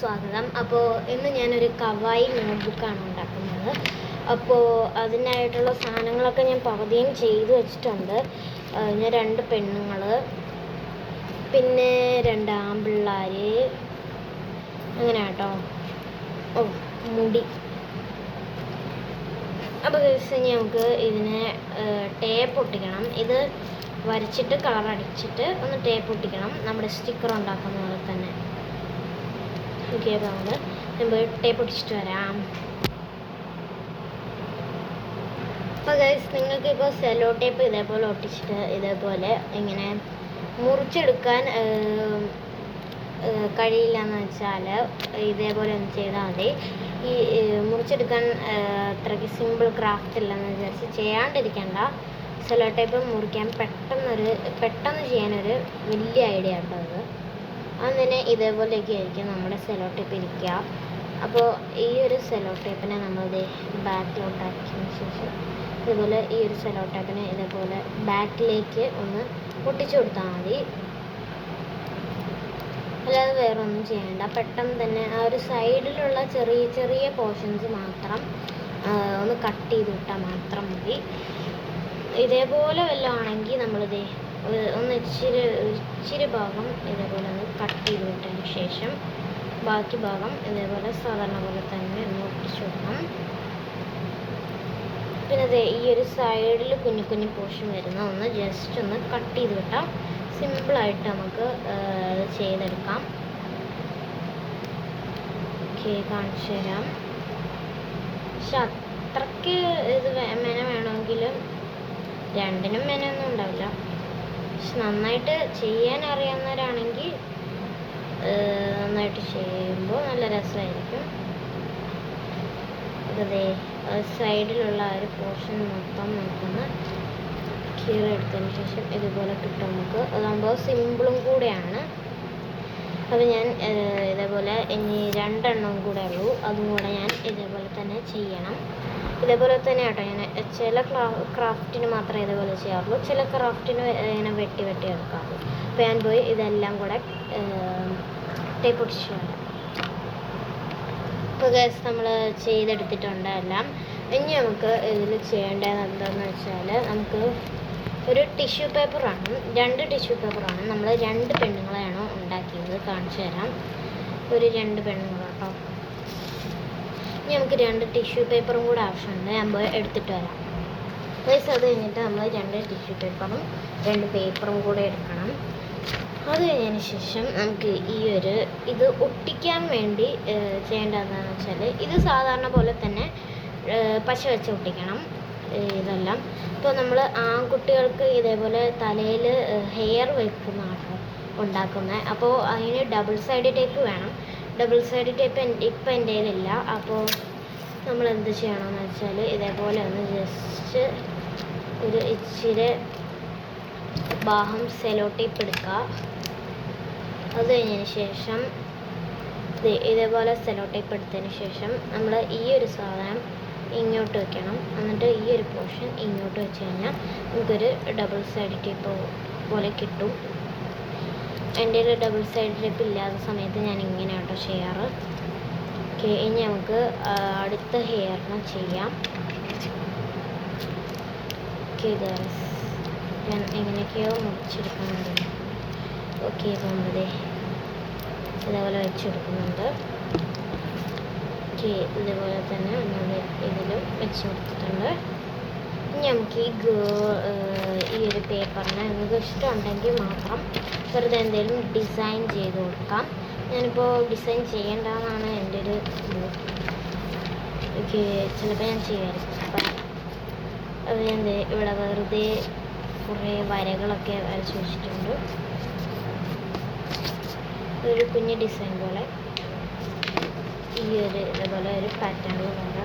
സ്വാഗതം. അപ്പോൾ ഇന്ന് ഞാനൊരു കവായി നോട്ട്ബുക്കാണ് ഉണ്ടാക്കുന്നത്. അപ്പോൾ അതിനായിട്ടുള്ള സാധനങ്ങളൊക്കെ ഞാൻ പകുതിയും ചെയ്തു വെച്ചിട്ടുണ്ട്. ഞാൻ 2 പെണ്ണുങ്ങൾ, പിന്നെ 2 ആൺപിള്ളേർ, അങ്ങനെ കേട്ടോ. മുടി. അപ്പോൾ ഇനി നമുക്ക് ഇതിനെ ടേപ്പ് ഒട്ടിക്കണം. ഇത് വരച്ചിട്ട് കളർ അടിച്ചിട്ട് ഒന്ന് ടേപ്പ് ഒട്ടിക്കണം, നമ്മുടെ സ്റ്റിക്കർ ഉണ്ടാക്കുന്ന പോലെ തന്നെ. ഓക്കെ, അപ്പോൾ നമ്മൾ ടേപ്പ് ഒട്ടിച്ചിട്ട് വരാം. അപ്പോൾ ഗൈസ്, നിങ്ങൾക്കിപ്പോൾ സെല്ലോ ടേപ്പ് ഇതേപോലെ ഒട്ടിച്ചിട്ട് ഇതേപോലെ ഇങ്ങനെ മുറിച്ചെടുക്കാൻ കഴിയില്ല എന്ന് വെച്ചാൽ ഇതേപോലെ ഒന്ന് ചെയ്താൽ മതി. ഈ മുറിച്ചെടുക്കാൻ അത്രയ്ക്ക് സിമ്പിൾ ക്രാഫ്റ്റ് ഇല്ലെന്ന് വിചാരിച്ച് ചെയ്യാണ്ടിരിക്കേണ്ട. സെല്ലോ ടേപ്പ് മുറിക്കാൻ പെട്ടെന്ന് ചെയ്യാനൊരു വലിയ ഐഡിയ കേട്ടോ അത്. അങ്ങനെ ഇതേപോലെയൊക്കെ ആയിരിക്കും നമ്മുടെ സെല്ലോ ടേപ്പ് ഇരിക്കുക. അപ്പോൾ ഈ ഒരു സെല്ലോ ടേപ്പിനെ നമ്മൾ ബാക്കിലോട്ടാക്കിയതിന് ശേഷം ഇതുപോലെ ഈ ഒരു സെല്ലോ ടേപ്പിനെ ഇതേപോലെ ബാക്കിലേക്ക് ഒന്ന് ഒട്ടിച്ചു കൊടുത്താൽ മതി. അല്ലാതെ വേറെ ഒന്നും ചെയ്യേണ്ട. പെട്ടെന്ന് തന്നെ ആ ഒരു സൈഡിലുള്ള ചെറിയ ചെറിയ പോർഷൻസ് മാത്രം ഒന്ന് കട്ട് ചെയ്ത് വിട്ടാൽ മാത്രം മതി. ഇതേപോലെ വല്ലതും ആണെങ്കിൽ നമ്മളിത് ഒന്ന് ഇച്ചിരി ഭാഗം ഇതേപോലെ ഒന്ന് കട്ട് ചെയ്ത് വിട്ടതിന് ശേഷം ബാക്കി ഭാഗം ഇതേപോലെ സാധാരണ പോലെ തന്നെ ഒന്ന് ഒട്ടിച്ചു കൊടുക്കണം. പിന്നെ ഈ ഒരു സൈഡിൽ കുഞ്ഞു കുഞ്ഞു പോർഷൻ വരുന്ന ഒന്ന് ജസ്റ്റ് ഒന്ന് കട്ട് ചെയ്ത് വിട്ടാൽ സിമ്പിളായിട്ട് നമുക്ക് ചെയ്തെടുക്കാം. ഓക്കെ, കാണിച്ചു തരാം. പക്ഷെ അത്രയ്ക്ക് ഇത് മെന വേണമെങ്കിലും രണ്ടിനും മെനയൊന്നും ഉണ്ടാവില്ല. പക്ഷെ നന്നായിട്ട് ചെയ്യാൻ അറിയാവുന്നവരാണെങ്കിൽ നന്നായിട്ട് ചെയ്യുമ്പോൾ നല്ല രസമായിരിക്കും. അതേ സൈഡിലുള്ള ആ ഒരു പോർഷൻ മൊത്തം നമുക്കൊന്ന് കീറിയെടുത്തതിന് ശേഷം ഇതുപോലെ കിട്ടും നമുക്ക്. അതാകുമ്പോൾ സിമ്പിളും കൂടെയാണ്. അപ്പോൾ ഞാൻ ഇതേപോലെ ഇനി 2 എണ്ണം കൂടെ ഉള്ളൂ, അതും കൂടെ ഞാൻ ഇതേപോലെ തന്നെ ചെയ്യണം. ഇതേപോലെ തന്നെ കേട്ടോ, ഞാൻ ചില ക്രാഫ്റ്റിന് മാത്രമേ ഇതേപോലെ ചെയ്യാറുള്ളൂ, ചില ക്രാഫ്റ്റിന് ഇങ്ങനെ വെട്ടി എടുക്കാറുള്ളൂ. അപ്പോൾ ഞാൻ പോയി ഇതെല്ലാം കൂടെ ടേപ്പ് ഒട്ടിച്ച് വരാം. ഇപ്പോൾ ഗൈസ്, നമ്മൾ ചെയ്തെടുത്തിട്ടുണ്ട് എല്ലാം. ഇനി നമുക്ക് ഇതിൽ ചെയ്യേണ്ടത് എന്താണെന്ന് വെച്ചാൽ, നമുക്ക് ഒരു ടിഷ്യൂ പേപ്പറാണ്, 2 ടിഷ്യൂ പേപ്പറാണ്. നമ്മൾ 2 പെണ്ണുങ്ങളെയാണ് ഉണ്ടാക്കിയത്. കാണിച്ചു തരാം. ഒരു 2 പെണ്ണുങ്ങൾ കേട്ടോ. ഇനി നമുക്ക് 2 ടിഷ്യൂ പേപ്പറും കൂടെ ആവശ്യമുണ്ട്. ഞാൻ പോയി എടുത്തിട്ട് വരാം. ഗൈസ്, അത് കഴിഞ്ഞിട്ട് നമ്മൾ 2 ടിഷ്യൂ പേപ്പറും 2 പേപ്പറും കൂടെ എടുക്കണം. അത് കഴിഞ്ഞതിന് ശേഷം നമുക്ക് ഇത് ഒട്ടിക്കാൻ വേണ്ടി ചെയ്യേണ്ടതെന്ന് വെച്ചാൽ, ഇത് സാധാരണ പോലെ തന്നെ പശ വെച്ച് ഒട്ടിക്കണം ഇതെല്ലാം. ഇപ്പോൾ നമ്മൾ ആൺകുട്ടികൾക്ക് ഇതേപോലെ തലയിൽ ഹെയർ വെക്കുന്നതാണ് ഉണ്ടാക്കുന്നത്. അപ്പോൾ അതിന് ഡബിൾ സൈഡ് ടേപ്പ് വേണം. ഡബിൾ സൈഡ് ടേപ്പ് ഇപ്പം എൻ്റെ കയ്യിലില്ല. അപ്പോൾ നമ്മൾ എന്ത് ചെയ്യണമെന്ന് വെച്ചാൽ, ഇതേപോലെ ഒന്ന് ജസ്റ്റ് ഒരു ഇച്ചിരി ഭാഗം സെല്ലോ ടേപ്പ് എടുക്കുക. അത് കഴിഞ്ഞതിന് ശേഷം ഇതേപോലെ സെല്ലോ ടേപ്പ് എടുത്തതിന് ശേഷം നമ്മൾ ഈ ഒരു സാധനം ഇങ്ങോട്ട് വെക്കണം. എന്നിട്ട് ഈ ഒരു പോർഷൻ ഇങ്ങോട്ട് വെച്ച് കഴിഞ്ഞാൽ നമുക്കൊരു ഡബിൾ സൈഡ് ടേപ്പ് പോലെ കിട്ടും. എൻ്റെ ഒരു ഡബിൾ സൈഡ് ടേപ്പ് ഇല്ലാത്ത സമയത്ത് ഞാൻ ഇങ്ങനെ കേട്ടോ ചെയ്യാറ്. ഓക്കെ, ഇനി നമുക്ക് അടുത്ത ഹെയറിന് ചെയ്യാം. ഓക്കെ ഗൈസ്, ഞാൻ എങ്ങനെയൊക്കെയോ മുറിച്ചെടുക്കുന്നുണ്ട്. ഓക്കെ, ഇപ്പോൾ നമ്മൾ ഇതേപോലെ വെച്ചെടുക്കുന്നുണ്ട്. ഓക്കെ, ഇതേപോലെ തന്നെ നമ്മൾ ഇതിലും വെച്ച് കൊടുത്തിട്ടുണ്ട്. ഇനി നമുക്ക് ഈ ഒരു പേപ്പറിന് നിങ്ങൾക്ക് ഇഷ്ടമുണ്ടെങ്കിൽ മാത്രം വെറുതെ എന്തെങ്കിലും ഡിസൈൻ ചെയ്ത് കൊടുക്കാം. ഞാനിപ്പോൾ ഡിസൈൻ ചെയ്യേണ്ടതെന്നാണ് എൻ്റെ ഒരു ഇത്. ഓക്കെ, ചിലപ്പോൾ ഞാൻ ചെയ്യുമായിരിക്കും. അപ്പം അത് ഞാൻ ഇവിടെ വെറുതെ കുറേ വരകളൊക്കെ വരച്ച് വെച്ചിട്ടുണ്ട്. ഒരു കുഞ്ഞ് ഡിസൈൻ പോലെ ഇതേപോലെ ഒരു പാറ്റേണിൽ പോലെ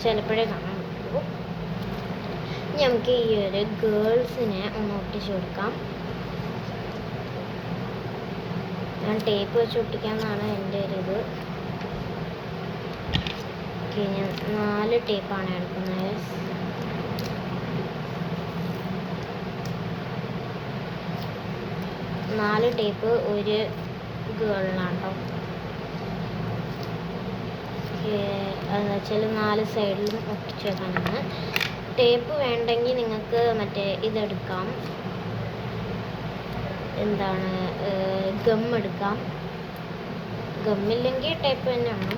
ചിലപ്പോഴേ കാണാൻ പറ്റുള്ളൂ. നമുക്ക് ഈ ഒരു ഗേൾസിനെ ഒന്ന് ഒട്ടിച്ചു കൊടുക്കാം. ഞാൻ ടേപ്പ് വെച്ച് ഒട്ടിക്കാമെന്നാണ് എൻ്റെ ഒരു ഇത്. ഓക്കെ, ഞാൻ 4 ടേപ്പാണ് എടുക്കുന്നത്. 4 ടേപ്പ് ഒരു ഗേളിനാണ് കേട്ടോ. എന്ന് വെച്ചാൽ 4 സൈഡിലും ഒട്ടിച്ച് വെക്കാനാണ്. ടേപ്പ് വേണ്ടെങ്കിൽ നിങ്ങൾക്ക് മറ്റേ ഇതെടുക്കാം, എന്താണ് ഗം എടുക്കാം. ഗമ്മില്ലെങ്കിൽ ടേപ്പ് തന്നെയാണ്.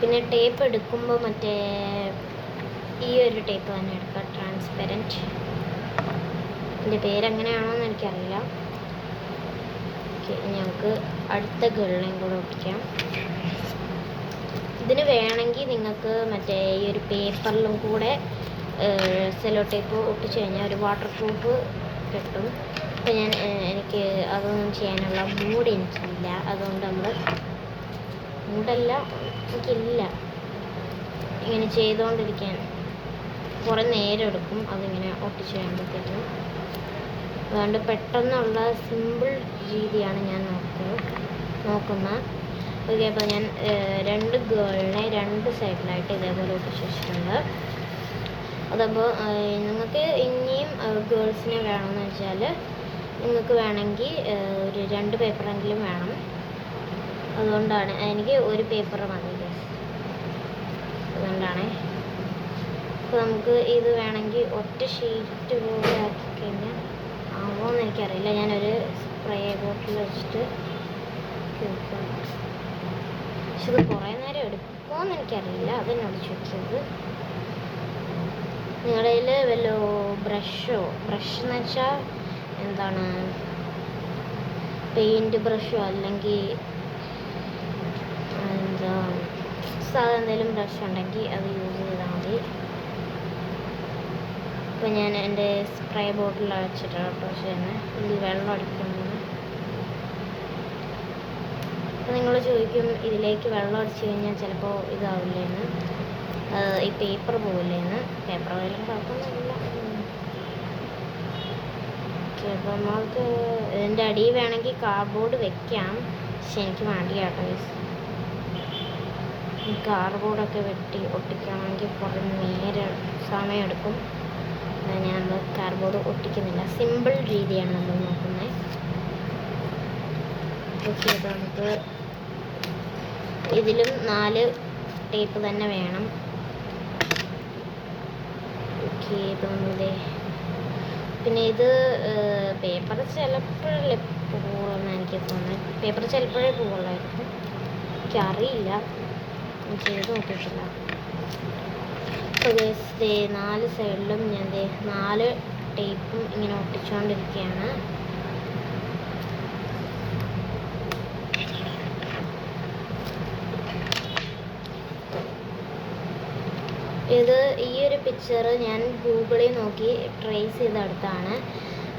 പിന്നെ ടേപ്പ് എടുക്കുമ്പോൾ മറ്റേ ഈ ഒരു ടേപ്പ് തന്നെ എടുക്കാം, ട്രാൻസ്പെറൻറ്റ്. ഇതിൻ്റെ പേരെങ്ങനെയാണോയെന്ന് എനിക്കറിയില്ല. ഓക്കെ, ഞങ്ങൾക്ക് അടുത്ത ഗേളിനെയും കൂടെ ഒട്ടിക്കാം. ഇതിന് വേണമെങ്കിൽ നിങ്ങൾക്ക് മറ്റേ ഈ ഒരു പേപ്പറിലും കൂടെ സെല്ലോ ടേപ്പ് ഒട്ടിച്ച് കഴിഞ്ഞാൽ ഒരു വാട്ടർ പ്രൂഫ് കിട്ടും. അപ്പോൾ എനിക്ക് അതൊന്നും ചെയ്യാനുള്ള മൂഡ് എനിക്കില്ല. അതുകൊണ്ട് മൂഡല്ല, എനിക്കില്ല ഇങ്ങനെ ചെയ്തുകൊണ്ടിരിക്കാൻ. കുറേ നേരം എടുക്കും അതിങ്ങനെ ഒട്ടിച്ച് കഴിയുമ്പോഴത്തേക്കും. അതുകൊണ്ട് പെട്ടെന്നുള്ള സിമ്പിൾ രീതിയാണ് ഞാൻ നോക്കുന്നത്. ഓക്കെ, അപ്പോൾ ഞാൻ 2 ഗേളിനെ 2 സൈഡിലായിട്ട് ഇതേപോലെ ഒട്ടിച്ച് വെച്ചിട്ടുണ്ട്. അതപ്പോൾ നിങ്ങൾക്ക് ഇനിയും ഗേൾസിനെ വേണമെന്ന് വെച്ചാൽ നിങ്ങൾക്ക് വേണമെങ്കിൽ ഒരു 2 പേപ്പറെങ്കിലും വേണം. അതുകൊണ്ടാണ് എനിക്ക് ഒരു പേപ്പർ മതി. അതുകൊണ്ടാണ്. അപ്പോൾ നമുക്ക് ഇത് വേണമെങ്കിൽ ഒറ്റ ഷീറ്റ് പോലെ ആക്കി കഴിഞ്ഞാൽ ആവുമോയെന്ന് എനിക്കറിയില്ല. ഞാനൊരു സ്പ്രേ ബോട്ടിൽ വെച്ചിട്ട് നോക്കാം. പക്ഷെ ഇത് കുറേ നേരം എടുക്കുമോയെന്ന് എനിക്കറിയില്ല. അതെന്നോട് ചോദിച്ചത്. നിങ്ങളുടെ കയ്യിൽ വല്ല ബ്രഷ് എന്ന് വെച്ചാൽ എന്താണ് പെയിൻറ്റ് ബ്രഷോ അല്ലെങ്കിൽ എന്താ സാധാ എന്തെങ്കിലും ബ്രഷ് ഉണ്ടെങ്കിൽ അത് യൂസ് ചെയ്താൽ മതി. ഇപ്പോൾ ഞാൻ എൻ്റെ സ്പ്രേ ബോട്ടിൽ അടച്ചിട്ടാണ് ബ്രഷ് ചെയ്യുന്നത്. ഇതിൽ വെള്ളം അടിക്കുന്നത്. അപ്പോൾ നിങ്ങൾ ചോദിക്കും ഇതിലേക്ക് വെള്ളം അടിച്ചു കഴിഞ്ഞാൽ ചിലപ്പോൾ ഇതാവില്ലേന്ന്, ഈ പേപ്പർ പോവില്ലേന്ന്. പേപ്പർ പോയാലും കുഴപ്പമൊന്നുമില്ല. അപ്പോൾ നമ്മൾക്ക് ഇതിൻ്റെ അടിയിൽ വേണമെങ്കിൽ കാർഡ്ബോർഡ് വെക്കാം. പക്ഷെ എനിക്ക് മടിയാട്ടോ. ഈ കാർഡ്ബോർഡൊക്കെ വെട്ടി ഒട്ടിക്കണമെങ്കിൽ കുറേ നേരം സമയമെടുക്കും. ഞാൻ കാർഡ്ബോർഡ് ഒട്ടിക്കുന്നില്ല. സിമ്പിൾ രീതിയാണ് നമ്മൾ നോക്കുന്നത്. ഓക്കെ, അപ്പോൾ നമുക്ക് ഇതിലും 4 ടേപ്പ് തന്നെ വേണം. ഓക്കെ, ഇപ്പോൾ നമ്മളിതേ പിന്നെ ഇത് പേപ്പർ ചിലപ്പോഴല്ലേ പോകുള്ളൂ എനിക്ക് തോന്നുന്നത്. പേപ്പർ ചിലപ്പോഴേ പോകുള്ളായിരിക്കും, എനിക്കറിയില്ല, ചെയ്ത് നോക്കിയിട്ടില്ല. അപ്പോൾ ദേ 4 സൈഡിലും ഞാൻ 4 ടേപ്പും ഇങ്ങനെ ഒട്ടിച്ചുകൊണ്ടിരിക്കുകയാണ്. ഇത് ഈ ഒരു പിക്ചർ ഞാൻ ഗൂഗിളിൽ നോക്കി ട്രേസ് ചെയ്തെടുത്താണ്.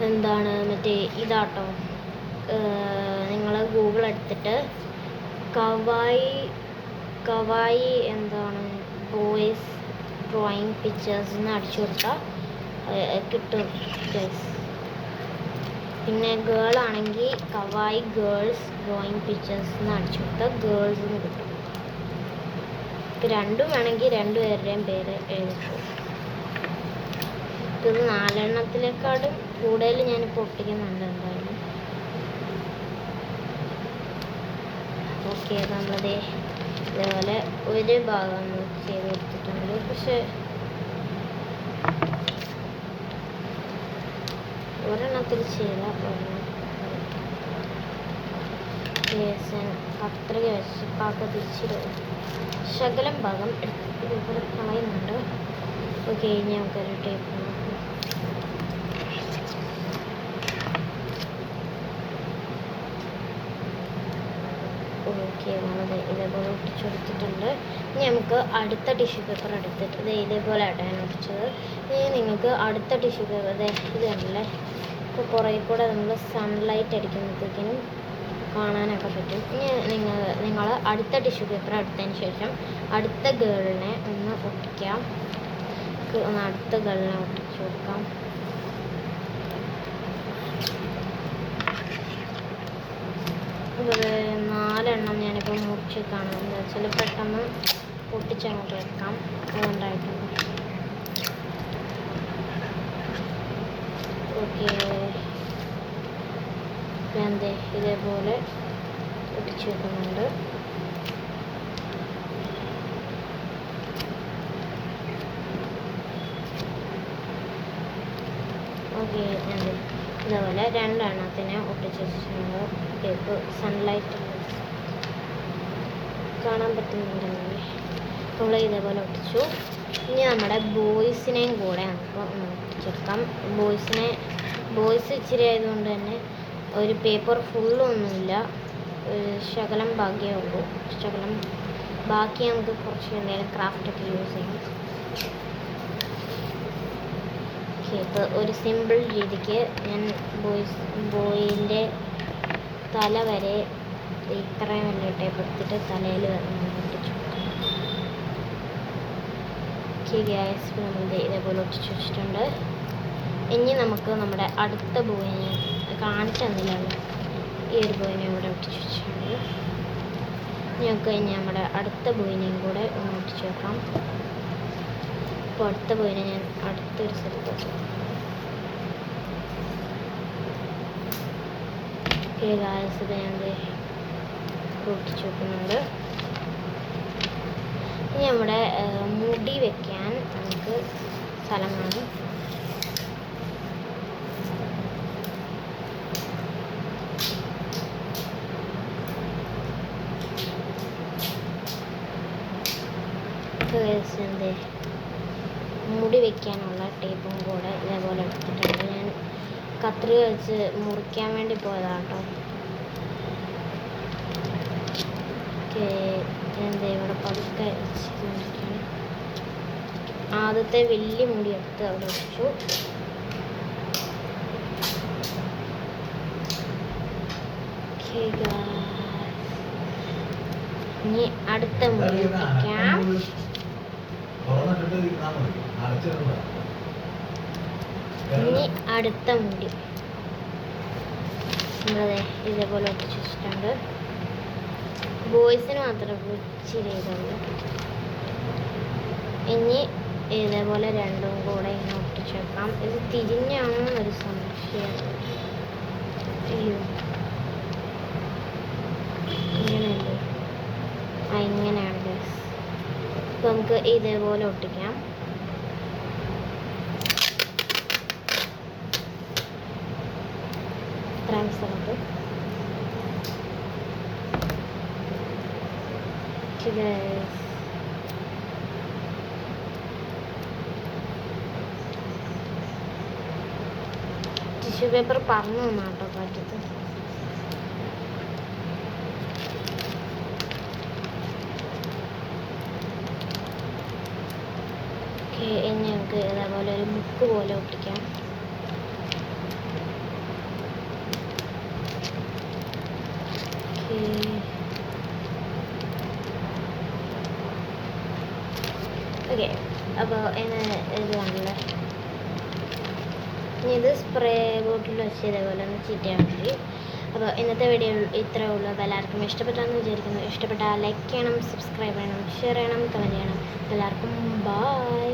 എന്താണ് മറ്റേ ഇതാട്ടോ, നിങ്ങൾ ഗൂഗിൾ എടുത്തിട്ട് കവായി എന്താണ് ബോയ്സ് ഡ്രോയിങ് പിക്ചേഴ്സ് എന്ന് അടിച്ചു കൊടുത്താൽ കിട്ടും ഗൈസ്. പിന്നെ ഗേൾ ആണെങ്കിൽ കവായി ഗേൾസ് ഡ്രോയിങ് പിക്ചേഴ്സ് എന്ന് അടിച്ചു കൊടുത്താൽ ഗേൾസ് എന്ന് കിട്ടും. രണ്ടും വേണമെങ്കിൽ 2 പേരുടെയും പേര് എഴുതിക്കും. ഇത് 4 എണ്ണത്തിലേക്കാളും കൂടുതൽ ഞാനിപ്പോൾ ഒട്ടിക്കുന്നുണ്ട് എന്തായാലും. ഓക്കെ, നമ്മളിതേ ഇതേപോലെ ഒരു ഭാഗം ചെയ്ത് കൊടുത്തിട്ടുണ്ട്. പക്ഷെ ഒരെണ്ണത്തിൽ ചെയ്താൽ കത്രിക വെച്ച് പാകത്തിച്ചിട്ട് ശകലം ഭാഗം ഇതുപോലെ കളയുന്നുണ്ട്. ഓക്കെ, ഇനി നമുക്കൊരു ടേപ്പ് നോക്കാം. ഓക്കെ, നമ്മളത് ഇതേപോലെ ഒട്ടിച്ചു കൊടുത്തിട്ടുണ്ട്. ഇനി നമുക്ക് അടുത്ത ടിഷ്യൂ പേപ്പർ എടുത്തിട്ട് ഇതേപോലെ ആട്ടോ ഞാൻ ഒട്ടിച്ചത്. ഇനി നിങ്ങൾക്ക് അടുത്ത ടിഷ്യൂ പേപ്പർ ഇത് കണ്ടില്ലേ, ഇപ്പോൾ കുറേ കൂടെ നമ്മൾ സൺലൈറ്റ് അടിക്കുമ്പോഴത്തേക്കിനും കാണാനൊക്കെ പറ്റും. ഇനി നിങ്ങൾ അടുത്ത ടിഷ്യൂ പേപ്പർ എടുത്തതിന് ശേഷം അടുത്ത ഗേളിനെ ഒന്ന് ഒട്ടിക്കാം. അടുത്ത ഗേളിനെ ഒട്ടിച്ചു കൊടുക്കാം. അതുപോലെ 4 എണ്ണം ഞാനിപ്പോൾ മുറിച്ച് കാണാം. എന്താ വെച്ചാൽ പെട്ടെന്ന് പൊട്ടിച്ചങ്ങോട്ട് വെക്കാം, അതുകൊണ്ടായിട്ടുണ്ട്. ഓക്കെ, ഇതേപോലെ ഒട്ടിച്ച് വെക്കുന്നുണ്ട്. ഓക്കെ, ഇതേപോലെ രണ്ടെണ്ണത്തിനെ ഒട്ടിച്ച് വെച്ചിട്ടുണ്ട്. ഇപ്പോൾ സൺലൈറ്റ് കാണാൻ പറ്റുന്നുണ്ടെങ്കിൽ നമ്മൾ ഇതേപോലെ ഒട്ടിച്ചു. ഇനി നമ്മുടെ ബോയ്സിനെയും കൂടെ നമുക്ക് ഒട്ടിച്ചെടുക്കാം. ബോയ്സ് ഇച്ചിരി ആയതുകൊണ്ട് തന്നെ ഒരു പേപ്പർ ഫുള്ളൊന്നുമില്ല, ഒരു ശകലം ഭാഗ്യമേ ഉള്ളൂ. ശകലം ബാക്കി നമുക്ക് കുറച്ച് എന്തെങ്കിലും ക്രാഫ്റ്റൊക്കെ യൂസ് ചെയ്യാം. ഓക്കെ, ഇപ്പോൾ ഒരു സിമ്പിൾ രീതിക്ക് ഞാൻ ബോയിൻ്റെ തല വരെ ഇത്രയും വലിയ ടേപ്പ് എടുത്തിട്ട് തലയിൽ ഒട്ടിച്ചു. ഓക്കെ ഗൈസ്, നമ്മൾ ഇതേപോലെ ഒട്ടിച്ച് വെച്ചിട്ടുണ്ട്. ഇനി നമുക്ക് നമ്മുടെ അടുത്ത ബോയിനെ കാണിച്ചു തന്നില്ലല്ലോ, ഈ ഒരു ബോയിനെ ഇവിടെ ഒട്ടിച്ച് വെച്ചിട്ടുണ്ട്. ഞങ്ങൾക്ക് ഇനി നമ്മുടെ അടുത്ത ബോയിനെയും കൂടെ ഒന്ന് ഒട്ടിച്ച് വെക്കാം. അപ്പോൾ അടുത്ത ബോയിനെ ഞാൻ അടുത്തൊരു സ്ഥലത്ത് ഓക്കെ ഗൈസ്, ഇത് ഞങ്ങൾ ഒട്ടിച്ച് വെക്കുന്നുണ്ട്. ഇനി നമ്മുടെ മുടി വെക്കാൻ നമുക്ക് സ്ഥലം കാണും. മുടി വെക്കാനുള്ള ടേപ്പും കൂടെ ഇതേപോലെ എടുത്തിട്ടുണ്ട്. ഞാൻ കത്രിക വെച്ച് മുറിക്കാൻ വേണ്ടി പോയതാണ് കേട്ടോ. ഓക്കെ, ഇവിടെ പതുക്കെ വെച്ചിരിക്കുകയാണ്. ആദ്യത്തെ വലിയ മുടി എടുത്ത് അവിടെ വെച്ചു. ഇനി അടുത്ത മുടി വെക്കാം. ഇനി അടുത്ത മുടി നമ്മളതെ ഇതേപോലെ ഒട്ടിച്ച് വെച്ചിട്ടുണ്ട്. ബോയ്സിന് മാത്രമേ ഇച്ചിരി ചെയ്തുള്ളൂ. ഇനി ഇതേപോലെ രണ്ടും കൂടെ ഇങ്ങനെ ഒട്ടിച്ച് വെക്കാം. ഇത് തിരിഞ്ഞാണോ ഒരു സംശയം. അയ്യോ, ഇങ്ങനെയല്ലേ? ഇങ്ങനെയാണ് ഗൈസ്. അപ്പോൾ നമുക്ക് ഇതേപോലെ ഒട്ടിക്കാം. ഇത്രയും സ്ഥലത്ത് ടിഷ്യൂ പേപ്പർ പറഞ്ഞു തന്നാട്ടോ കാറ്റത്ത്. ഇനി നമുക്ക് ഇതേപോലെ ഒരു ബുക്ക് പോലെ ഒട്ടിക്കാം. ഓക്കെ, അപ്പോൾ ഇതാണല്ലേ. ഇനി ഇത് സ്പ്രേ ബോട്ടിൽ വെച്ച് ഇതേപോലെ ഒന്ന് ചീറ്റിയാൽ മതി. അപ്പോൾ ഇന്നത്തെ വീഡിയോ ഇത്രയേ ഉള്ളൂ. അപ്പോൾ എല്ലാവർക്കും ഇഷ്ടപ്പെട്ടാന്ന് വിചാരിക്കുന്നു. ഇഷ്ടപ്പെട്ടാൽ ലൈക്ക് ചെയ്യണം, സബ്സ്ക്രൈബ് ചെയ്യണം, ഷെയർ ചെയ്യണം, കമൻറ്റ് ചെയ്യണം. എല്ലാവർക്കും ബൈ.